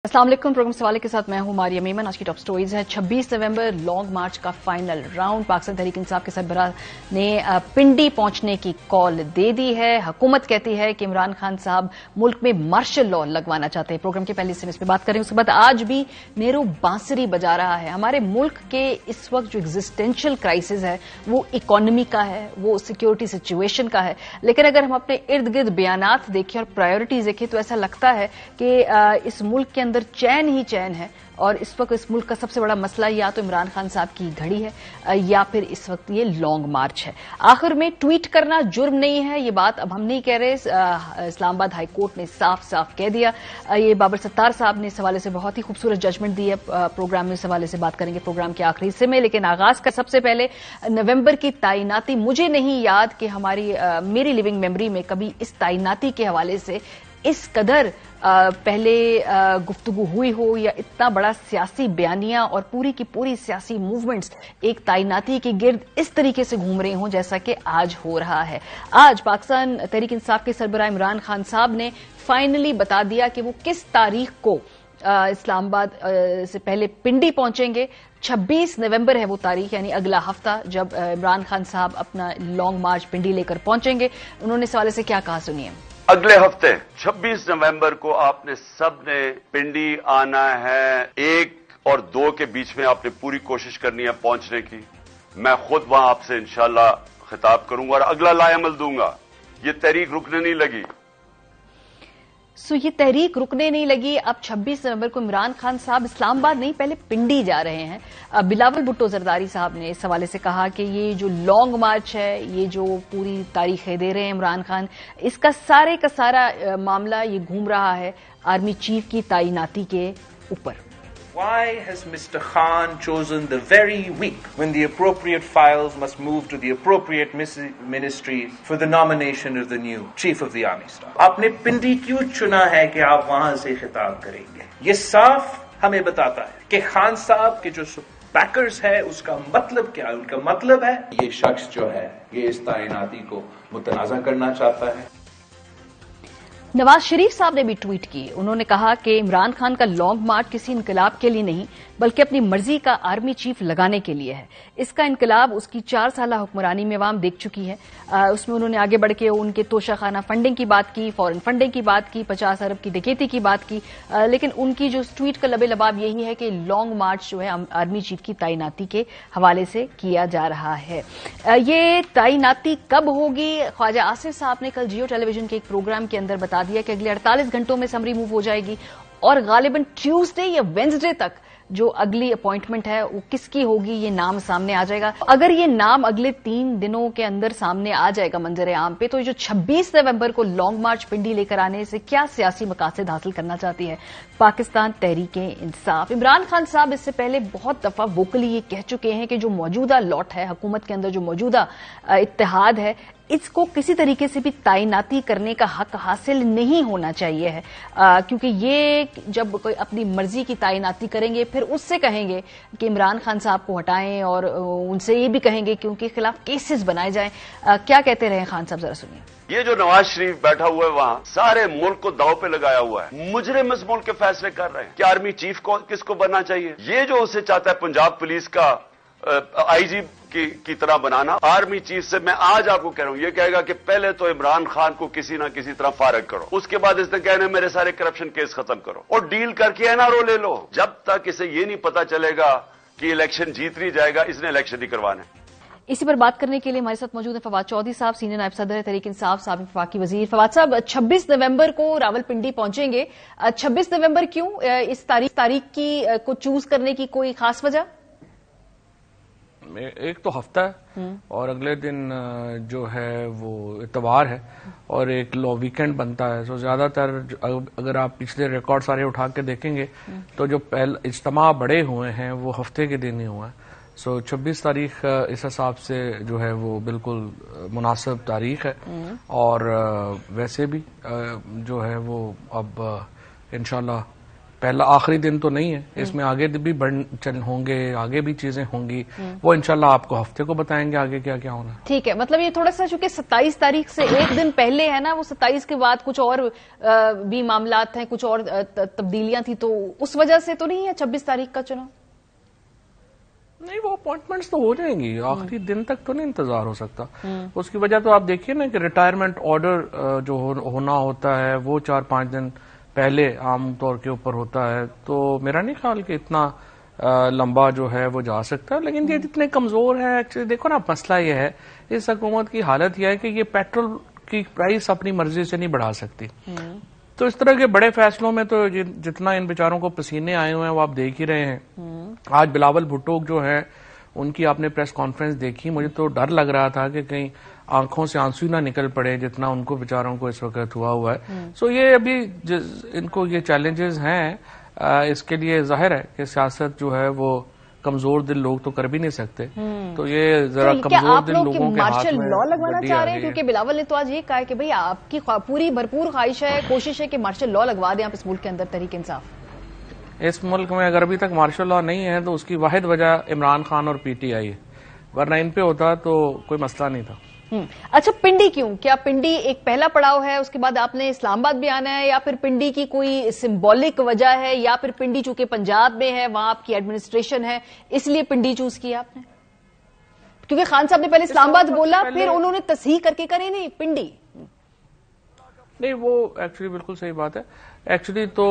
अस्सलाम वालेकुम। प्रोग्राम सवाले के साथ मैं हूं मारिया मेमन। आज की टॉप स्टोरीज है 26 नवंबर लॉन्ग मार्च का फाइनल राउंड। पाकिस्तान तहरीक इंसाफ के सरबराह ने पिंडी पहुंचने की कॉल दे दी है। हुकूमत कहती है कि इमरान खान साहब मुल्क में मार्शल लॉ लगवाना चाहते हैं। प्रोग्राम के पहले हिस्से में इस पर बात करें। उसके बाद आज भी नेहरू बांसुरी बजा रहा है। हमारे मुल्क के इस वक्त जो एग्जिस्टेंशियल क्राइसिस है वो इकोनॉमी का है, वो सिक्योरिटी सिचुएशन का है। लेकिन अगर हम अपने इर्द गिर्द बयानात देखें और प्रायोरिटीज देखें तो ऐसा लगता है कि इस मुल्क के अंदर चैन ही चैन है। और इस वक्त इस मुल्क का सबसे बड़ा मसला या तो इमरान खान साहब की घड़ी है या फिर इस वक्त ये लॉन्ग मार्च है। आखिर में ट्वीट करना जुर्म नहीं है, ये बात अब हम नहीं कह रहे। इस्लामाबाद हाई कोर्ट ने साफ साफ कह दिया। ये बाबर सत्तार साहब ने इस हवाले से बहुत ही खूबसूरत जजमेंट दी है। प्रोग्राम में इस हवाले से बात करेंगे प्रोग्राम के आखिरी हिस्से में। लेकिन आगाज का सबसे पहले नवंबर की तैनाती। मुझे नहीं याद कि मेरी लिविंग मेमोरी में कभी इस तैनाती के हवाले से इस कदर पहले गुफ्तगू हुई हो या इतना बड़ा सियासी बयानिया और पूरी की पूरी सियासी मूवमेंट्स एक तैनाती के गिर्द इस तरीके से घूम रही हों जैसा कि आज हो रहा है। आज पाकिस्तान तहरीक इंसाफ के सरबराह इमरान खान साहब ने फाइनली बता दिया कि वो किस तारीख को इस्लामाबाद से पहले पिंडी पहुंचेंगे। 26 नवंबर है वो तारीख, यानी अगला हफ्ता जब इमरान खान साहब अपना लॉन्ग मार्च पिंडी लेकर पहुंचेंगे। उन्होंने इस हवाले से क्या कहा, सुनिए। अगले हफ्ते 26 नवंबर को आपने सबने पिंडी आना है। 1 और 2 के बीच में आपने पूरी कोशिश करनी है पहुंचने की। मैं खुद वहां आपसे इंशाल्लाह खिताब करूंगा और अगला लाएमल दूंगा। ये तहरीक रुकने नहीं लगी। ये तहरीक रुकने नहीं लगी। अब 26 नवंबर को इमरान खान साहब इस्लामाबाद नहीं पहले पिंडी जा रहे हैं। बिलावल भुट्टो जरदारी साहब ने इस हवाले से कहा कि ये जो लॉन्ग मार्च है, ये जो पूरी तारीखें दे रहे हैं इमरान खान, इसका सारे का सारा मामला ये घूम रहा है आर्मी चीफ की तैनाती के ऊपर। Why has Mr. Khan chosen the very week when the appropriate files must move to the appropriate ministries for the nomination of the new Chief of the Army Staff? आपने पिंडी क्यों चुना है कि आप वहां से खिताब करेंगे? ये साफ हमें बताता है कि खान साहब के जो बैकर्स है उसका मतलब क्या है। उनका मतलब है ये शख्स जो है ये इस तैनाती को मुतनाज़ा करना चाहता है। नवाज शरीफ साहब ने भी ट्वीट की। उन्होंने कहा कि इमरान खान का लॉन्ग मार्च किसी इनकलाब के लिए नहीं बल्कि अपनी मर्जी का आर्मी चीफ लगाने के लिए है। इसका इनकलाब उसकी 4 साल हुक्मरानी में अवाम देख चुकी है। उसमें उन्होंने आगे बढ़ के उनके तोशाखाना फंडिंग की बात की, फॉरेन फंडिंग की बात की, 50 अरब की डकैती की बात की। लेकिन उनकी जो ट्वीट का लबे लबाब यही है कि लॉन्ग मार्च जो है आर्मी चीफ की तैनाती के हवाले से किया जा रहा है। ये तैनाती कब होगी? ख्वाजा आसिफ साहब ने कल जियो टेलीविजन के एक प्रोग्राम के अंदर बता दिया कि अगले 48 घंटों में समरी मूव हो जाएगी और गालिबन ट्यूसडे या वेंसडे तक जो अगली अपॉइंटमेंट है वो किसकी होगी ये नाम सामने आ जाएगा। अगर ये नाम अगले 3 दिनों के अंदर सामने आ जाएगा मंजर आम पे, तो ये जो 26 नवंबर को लॉन्ग मार्च पिंडी लेकर आने से क्या सियासी मकासद हासिल करना चाहती है पाकिस्तान तहरीक इंसाफ। इमरान खान साहब इससे पहले बहुत दफा वोकली ये कह चुके हैं कि जो मौजूदा लॉट है हुकूमत के अंदर, जो मौजूदा इत्तेहाद है, इसको किसी तरीके से भी तैनाती करने का हक हासिल नहीं होना चाहिए है। क्योंकि ये जब कोई अपनी मर्जी की तैनाती करेंगे फिर उससे कहेंगे कि इमरान खान साहब को हटाएं और उनसे ये भी कहेंगे कि उनके खिलाफ केसेस बनाए जाएं। क्या कहते रहे खान साहब, जरा सुनिए। ये जो नवाज शरीफ बैठा हुआ है वहां सारे मुल्क को दांव पे लगाया हुआ है। मुजरिम इस मुल्क के फैसले कर रहे हैं कि आर्मी चीफ को किसको बनना चाहिए। ये जो उसे चाहता है पंजाब पुलिस का आईजी की तरह बनाना, आर्मी चीफ से मैं आज आपको कह रहा हूं, ये कहेगा कि पहले तो इमरान खान को किसी ना किसी तरह फारग करो, उसके बाद इसने कहना मेरे सारे करप्शन केस खत्म करो और डील करके एनआरओ ले लो। जब तक इसे ये नहीं पता चलेगा कि इलेक्शन जीत नहीं जाएगा, इसने इलेक्शन नहीं करवाने। इसी पर बात करने के लिए हमारे साथ मौजूद है फवाद चौधरी साहब, सीनियर नायब सदर है तहरीक इंसाफ, साबिक वफाकी वजीर। फवाद साहब, 26 नवंबर को रावलपिंडी पहुंचेंगे। 26 नवंबर क्यों? इस तारीख की को चूज करने की कोई खास वजह? एक तो हफ्ता है और अगले दिन जो है वो इतवार है और एक वीकेंड बनता है। तो ज्यादातर अगर आप पिछले रिकॉर्ड सारे उठा के देखेंगे तो जो पहले इज्तिमा बड़े हुए हैं वो हफ्ते के दिन ही हुए हैं। 26 तारीख इस हिसाब से जो है वो बिल्कुल मुनासिब तारीख है। और वैसे भी जो है वो अब इंशाल्लाह پہلا آخری دن تو نہیں ہے، اس میں آگے بھی ہوں گے، آگے بھی چیزیں ہوں گی، وہ انشاءاللہ آپ کو ہفتے کو بتائیں گے آگے کیا کیا ہونا. ٹھیک ہے، مطلب یہ تھوڑا سا چونکہ 27 تاریخ سے ایک دن پہلے ہے نا، وہ 27 کے بعد کچھ اور بھی معاملات ہیں، کچھ اور تبدیلیاں تھیں، تو اس وجہ سے تو نہیں ہے 26 تاریخ کا چناؤ؟ نہیں، وہ اپوائنٹمنٹس تو ہو جائیں گی، آخری دن تک تو نہیں انتظار ہو سکتا. اس کی وجہ تو آپ دیکھیے نا کہ ریٹائرمنٹ آرڈر جو ہونا ہوتا ہے وہ 4-5 دن پہلے عام طور کے اوپر ہوتا ہے، تو میرا نہیں خیال کہ اتنا لمبا جو ہے وہ جا سکتا ہے. لیکن یہ جتنے کمزور ہیں، ایکچولی دیکھو نا، مسئلہ یہ ہے اس حکومت کی حالت یہ ہے کہ یہ پیٹرول کی پرائس اپنی مرضی سے نہیں بڑھا سکتی. تو اس طرح کے بڑے فیصلوں میں تو جتنا ان بیچاروں کو پسینے آئے ہوئے ہیں وہ آپ دیکھ ہی رہے ہیں. آج بلاول بھٹو جو ہے ان کی آپ نے پریس کانفرنس دیکھی، مجھے تو ڈر لگ رہا تھا کہ کہیں آنکھوں سے آنسو نہ نکل پڑے جتنا ان کو بیچاروں کو اس وقت ہوا ہے. سو یہ ابھی ان کو یہ چیلنجز ہیں، اس کے لیے ظاہر ہے کہ سیاست جو ہے وہ کمزور دل لوگ تو کر بھی نہیں سکتے. تو یہ ذرا کمزور دل لوگوں کے ہاتھ میں لا لگوانا چاہ رہے ہیں؟ کیونکہ بلاول نے تو آج یہ کہا ہے کہ بھئی آپ کی پوری بھرپور خواہش ہے، کوشش ہے کہ مارشل لا لگوا دیں آپ اس ملک کے اندر، تحریک انصاف. اس ملک میں اگر ابھی تک مارشل لا نہیں ہے تو اس کی واحد وجہ عمران خان اور پی ٹی آئی ہے، ورنہ ان پہ ہوتا تو کوئی مسئلہ نہیں تھا. اچھا، پنڈی کیوں؟ کیا پنڈی ایک پہلا پڑاؤ ہے، اس کے بعد آپ نے اسلام آباد بھی آنا ہے، یا پھر پنڈی کی کوئی سمبولک وجہ ہے، یا پھر پنڈی چونکہ پنجاب میں ہے، وہاں آپ کی ایڈمنسٹریشن ہے، اس لیے پنڈی چوز کیا آپ نے؟ کیونکہ خان صاحب نے پہلے اسلام آباد بولا، پھر انہوں نے تصحیح کر کے کرے نہیں پنڈی. نہیں، وہ ایکچولی بالکل صحیح بات ہے. ایکچولی تو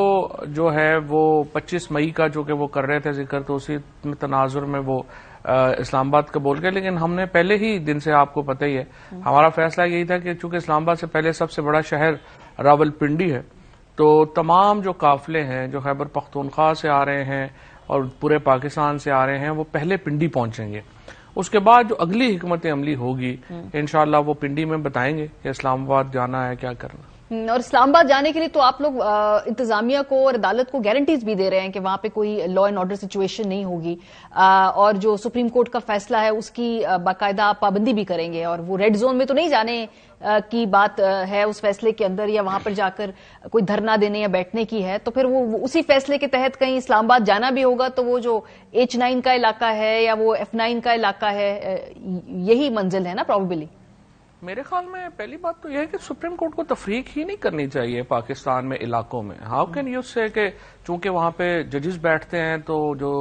جو ہے وہ 25 مئی کا جو کہ وہ کر رہے تھے ذکر، تو اسی تناظر میں وہ اسلام آباد کا بول گئے. لیکن ہم نے پہلے ہی دن سے، آپ کو پتہ ہی ہے، ہمارا فیصلہ یہی تھا کہ چونکہ اسلام آباد سے پہلے سب سے بڑا شہر راول پنڈی ہے، تو تمام جو قافلے ہیں جو خیبر پختونخوا سے آ رہے ہیں اور پورے پاکستان سے آ رہے ہیں وہ پہلے پنڈی پہنچیں گے. اس کے بعد جو اگلی حکمت عملی ہوگی انشاءاللہ وہ پنڈی میں بتائیں گے کہ اسلام آباد جانا ہے کیا کرنا. اور اسلام آباد جانے کے لیے تو آپ لوگ انتظامیہ کو اور عدالت کو گارنٹیز بھی دے رہے ہیں کہ وہاں پہ کوئی لا اینڈ آرڈر سچویشن نہیں ہوگی، اور جو سپریم کورٹ کا فیصلہ ہے اس کی باقاعدہ پابندی بھی کریں گے، اور وہ ریڈ زون میں تو نہیں جانے کی بات ہے اس فیصلے کے اندر، یا وہاں پر جا کر کوئی دھرنا دینے یا بیٹھنے کی ہے. تو پھر وہ اسی فیصلے کے تحت کہیں اسلام آباد جانا بھی ہوگا تو وہ جو H9 کا علاقہ ہے یا وہ F9 کا علاقہ ہے، یہی منزل ہے نا پروبیبلی. میرے خیال میں پہلی بات تو یہ ہے کہ سپریم کورٹ کو تفریق ہی نہیں کرنی چاہیے پاکستان میں علاقوں میں. ہاؤ کین یو سے کہ چونکہ وہاں پہ ججز بیٹھتے ہیں تو جو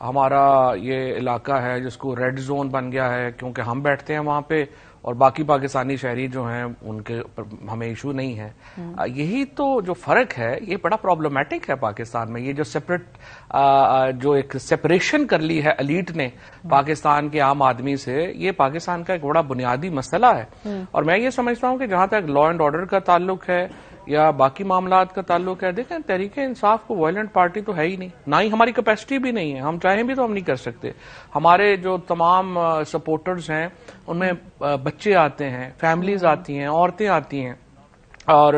ہمارا یہ علاقہ ہے جس کو ریڈ زون بن گیا ہے کیونکہ ہم بیٹھتے ہیں وہاں پہ اور باقی پاکستانی شہری جو ہیں ان کے ہمیں ایشو نہیں ہے. یہی تو جو فرق ہے یہ بڑا پرابلمٹک ہے پاکستان میں. یہ جو سیپریٹ جو ایک سیپریشن کر لی ہے ایلیٹ نے پاکستان کے عام آدمی سے، یہ پاکستان کا ایک بڑا بنیادی مسئلہ ہے. اور میں یہ سمجھتا ہوں کہ جہاں تک لا اینڈ آرڈر کا تعلق ہے یا باقی معاملات کا تعلق ہے، دیکھیں تحریک انصاف کو وائلنٹ پارٹی تو ہے ہی نہیں، نہ ہی ہماری کیپیسٹی بھی نہیں ہے. ہم چاہیں بھی تو ہم نہیں کر سکتے. ہمارے جو تمام سپورٹرز ہیں ان میں بچے آتے ہیں، فیملیز آتی ہیں، عورتیں آتی ہیں، اور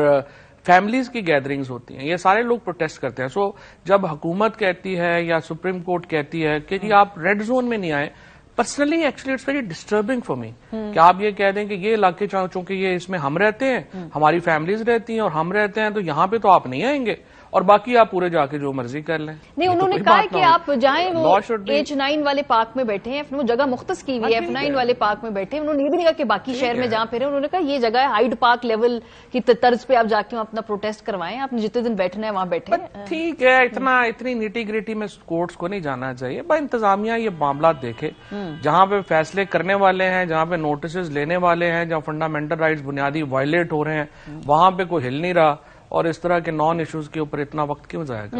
فیملیز کی گیدرنگز ہوتی ہیں. یہ سارے لوگ پروٹیسٹ کرتے ہیں. سو جب حکومت کہتی ہے یا سپریم کورٹ کہتی ہے کہ جی آپ ریڈ زون میں نہیں آئے، personally actually it's very disturbing for me کہ آپ یہ کہہ دیں کہ یہ علاقے چونکہ یہ اس میں ہم رہتے ہیں، ہماری فیملیز رہتی ہیں اور ہم رہتے ہیں، تو یہاں پہ تو آپ نہیں آئیں گے اور باقی آپ پورے جا کے جو مرضی کر لیں. نہیں، انہوں نے کہا کہ آپ جائیں وہ H9 والے پارک میں بیٹھے ہیں، وہ جگہ مختص کی ہوئی ہے F9 والے پارک میں بیٹھے ہیں. انہوں نے یہ بھی نہیں کہا کہ باقی شہر میں جہاں پھرے، انہوں نے کہا یہ جگہ ہے ہائیڈ پارک لیول کی طرز پہ آپ جا کے اپنا پروٹیسٹ کروائیں، آپ نے جتنے دن بیٹھنا ہے وہاں بیٹھے. ٹھیک ہے، اتنی نیٹی گریٹی میں کورٹس کو نہیں جانا چاہیے. با انتظامیہ یہ معاملات دیکھے، جہاں پہ فیصلے کرنے والے ہیں، جہاں پہ نوٹسز لینے والے ہیں، جہاں فنڈامنٹل رائٹس بنیادی وائلیٹ ہو رہے ہیں، وہاں پہ کوئی ہل نہیں رہا، اور اس طرح کے نان ایشوز کے اوپر اتنا وقت کیوں ضائع کرنا.